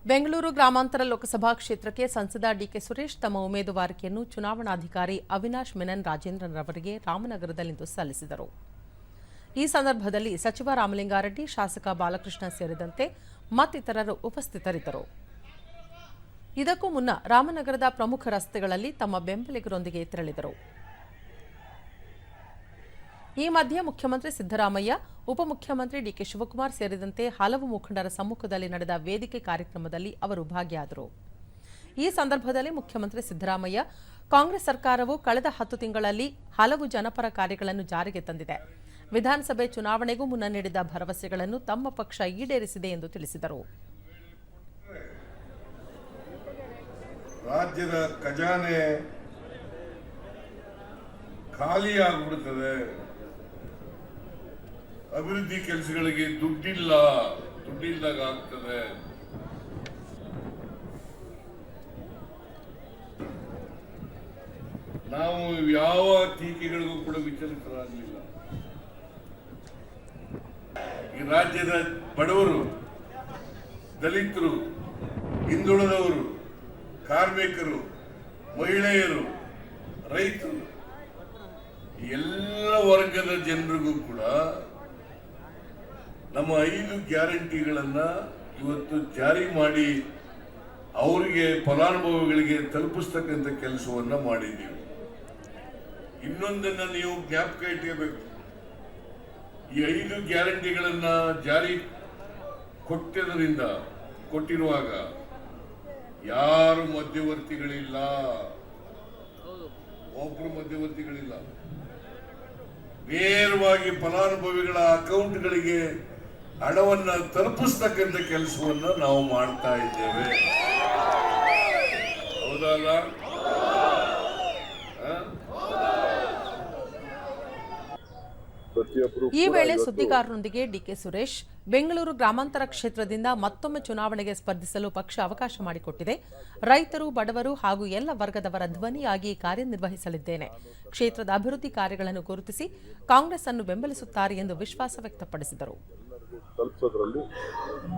ಬೆಂಗಳೂರು ಗ್ರಾಮಾಂತರ ಲೋಕಸಭಾ ಕ್ಷೇತ್ರಕ್ಕೆ ಸಂಸದ ಡಿಕೆ ಸುರೇಶ್ ತಮ್ಮ ಉಮೇದುವಾರಿಕೆಯನ್ನು ಚುನಾವಣಾಧಿಕಾರಿ ಅವಿನಾಶ್ ಮೆನನ್ ರಾಜೇಂದ್ರನ್ ಅವರಿಗೆ ರಾಮನಗರದಲ್ಲಿಂದು ಸಲ್ಲಿಸಿದರು. ಈ ಸಂದರ್ಭದಲ್ಲಿ ಸಚಿವ ರಾಮಲಿಂಗಾರೆಡ್ಡಿ, ಶಾಸಕ ಬಾಲಕೃಷ್ಣ ಸೇರಿದಂತೆ ಮತ್ತಿತರರು ಉಪಸ್ಥಿತರಿದ್ದರು. ಇದಕ್ಕೂ ಮುನ್ನ ರಾಮನಗರದ ಪ್ರಮುಖ ರಸ್ತೆಗಳಲ್ಲಿ ತಮ್ಮ ಬೆಂಬಲಿಗರೊಂದಿಗೆ ತೆರಳಿದರು. ಈ ಮಧ್ಯೆ ಮುಖ್ಯಮಂತ್ರಿ ಸಿದ್ದರಾಮಯ್ಯ, ಉಪಮುಖ್ಯಮಂತ್ರಿ ಡಿಕೆ ಶಿವಕುಮಾರ್ ಸೇರಿದಂತೆ ಹಲವು ಮುಖಂಡರ ಸಮ್ಮುಖದಲ್ಲಿ ನಡೆದ ವೇದಿಕೆ ಕಾರ್ಯಕ್ರಮದಲ್ಲಿ ಅವರು ಭಾಗಿಯಾದರು. ಈ ಸಂದರ್ಭದಲ್ಲಿ ಮುಖ್ಯಮಂತ್ರಿ ಸಿದ್ದರಾಮಯ್ಯ, ಕಾಂಗ್ರೆಸ್ ಸರ್ಕಾರವು ಕಳೆದ 10 ತಿಂಗಳಲ್ಲಿ ಹಲವು ಜನಪರ ಕಾರ್ಯಗಳನ್ನು ಜಾರಿಗೆ ತಂದಿದೆ. ವಿಧಾನಸಭೆ ಚುನಾವಣೆಗೂ ಮುನ್ನ ನೀಡಿದ ಭರವಸೆಗಳನ್ನು ತಮ್ಮ ಪಕ್ಷ ಈಡೇರಿಸಿದೆ ಎಂದು ತಿಳಿಸಿದರು. ರಾಜ್ಯದ ಖಜಾನೆ ಖಾಲಿಯಾಗ್ಬಿಡುತ್ತದೆ, ಅಭಿವೃದ್ಧಿ ಕೆಲಸಗಳಿಗೆ ದುಡ್ಡಿಲ್ಲದಾಗ ಆಗ್ತದೆ. ನಾವು ಯಾವ ಟೀಕೆಗಳಿಗೂ ಕೂಡ ವಿಚಲಿತರಾಗಲಿಲ್ಲ. ಈ ರಾಜ್ಯದ ಬಡವರು, ದಲಿತರು, ಹಿಂದುಳಿದವರು, ಕಾರ್ಮಿಕರು, ಮಹಿಳೆಯರು, ರೈತರು, ಎಲ್ಲ ವರ್ಗದ ಜನರಿಗೂ ಕೂಡ ನಮ್ಮ 5 ಗ್ಯಾರಂಟಿಗಳನ್ನ ಇವತ್ತು ಜಾರಿ ಮಾಡಿ ಅವರಿಗೆ ಫಲಾನುಭವಿಗಳಿಗೆ ತಲುಪಿಸ್ತಕ್ಕಂಥ ಕೆಲಸವನ್ನ ಮಾಡಿದ್ದೀವಿ. ಇನ್ನೊಂದನ್ನ ನೀವು ಜ್ಞಾಪಕ ಇಟ್ಕೋಬೇಕು. ಈ 5 ಗ್ಯಾರಂಟಿಗಳನ್ನ ಜಾರಿ ಕೊಟ್ಟಿರುವಾಗ ಯಾರು ಮಧ್ಯವರ್ತಿಗಳಿಲ್ಲ, ಒಬ್ಬರು ಮಧ್ಯವರ್ತಿಗಳಿಲ್ಲ. ನೇರವಾಗಿ ಫಲಾನುಭವಿಗಳ ಅಕೌಂಟ್ಗಳಿಗೆ ಹಣವನ್ನು ತಲುಪಿಸ್ತಕ್ಕಂಥ ಕೆಲಸವನ್ನು ನಾವು ಮಾಡ್ತಾ ಇದ್ದೇವೆ. ಹೌದಲ್ಲ? ಈ ವೇಳೆ ಸುದ್ದಿಗಾರರೊಂದಿಗೆ ಡಿಕೆ ಸುರೇಶ್, ಬೆಂಗಳೂರು ಗ್ರಾಮಾಂತರ ಕ್ಷೇತ್ರದಿಂದ ಮತ್ತೊಮ್ಮೆ ಚುನಾವಣೆಗೆ ಸ್ಪರ್ಧಿಸಲು ಪಕ್ಷ ಅವಕಾಶ ಮಾಡಿಕೊಟ್ಟಿದೆ. ರೈತರು, ಬಡವರು ಹಾಗೂ ಎಲ್ಲ ವರ್ಗದವರ ಧ್ವನಿಯಾಗಿ ಕಾರ್ಯನಿರ್ವಹಿಸಲಿದ್ದೇನೆ. ಕ್ಷೇತ್ರದ ಅಭಿವೃದ್ಧಿ ಕಾರ್ಯಗಳನ್ನು ಗುರುತಿಸಿ ಕಾಂಗ್ರೆಸ್ ಅನ್ನು ಬೆಂಬಲಿಸುತ್ತಾರೆ ಎಂದು ವಿಶ್ವಾಸ ವ್ಯಕ್ತಪಡಿಸಿದರು. ತಲುಪಿಸೋದ್ರಲ್ಲಿ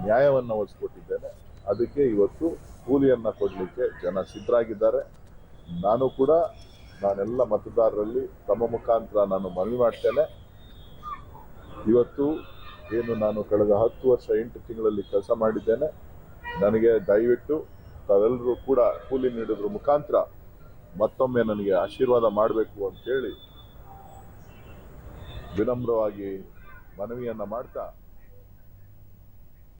ನ್ಯಾಯವನ್ನು ಒದಗಿಸಿಕೊಟ್ಟಿದ್ದೇನೆ. ಅದಕ್ಕೆ ಇವತ್ತು ಕೂಲಿಯನ್ನ ಕೊಡಲಿಕ್ಕೆ ಜನ ಸಿದ್ಧರಾಗಿದ್ದಾರೆ. ನಾನು ಕೂಡ ನಾನೆಲ್ಲ ಮತದಾರರಲ್ಲಿ ತಮ್ಮ ಮುಖಾಂತರ ನಾನು ಮನವಿ ಮಾಡ್ತೇನೆ. ಇವತ್ತು ಏನು ನಾನು ಕಳೆದ 10 ವರ್ಷ 8 ತಿಂಗಳಲ್ಲಿ ಕೆಲಸ ಮಾಡಿದ್ದೇನೆ. ನನಗೆ ದಯವಿಟ್ಟು ತಾವೆಲ್ಲರೂ ಕೂಡ ಕೂಲಿ ನೀಡೋದ್ರ ಮುಖಾಂತರ ಮತ್ತೊಮ್ಮೆ ನನಗೆ ಆಶೀರ್ವಾದ ಮಾಡಬೇಕು ಅಂತೇಳಿ ವಿನಮ್ರವಾಗಿ ಮನವಿಯನ್ನ ಮಾಡ್ತಾ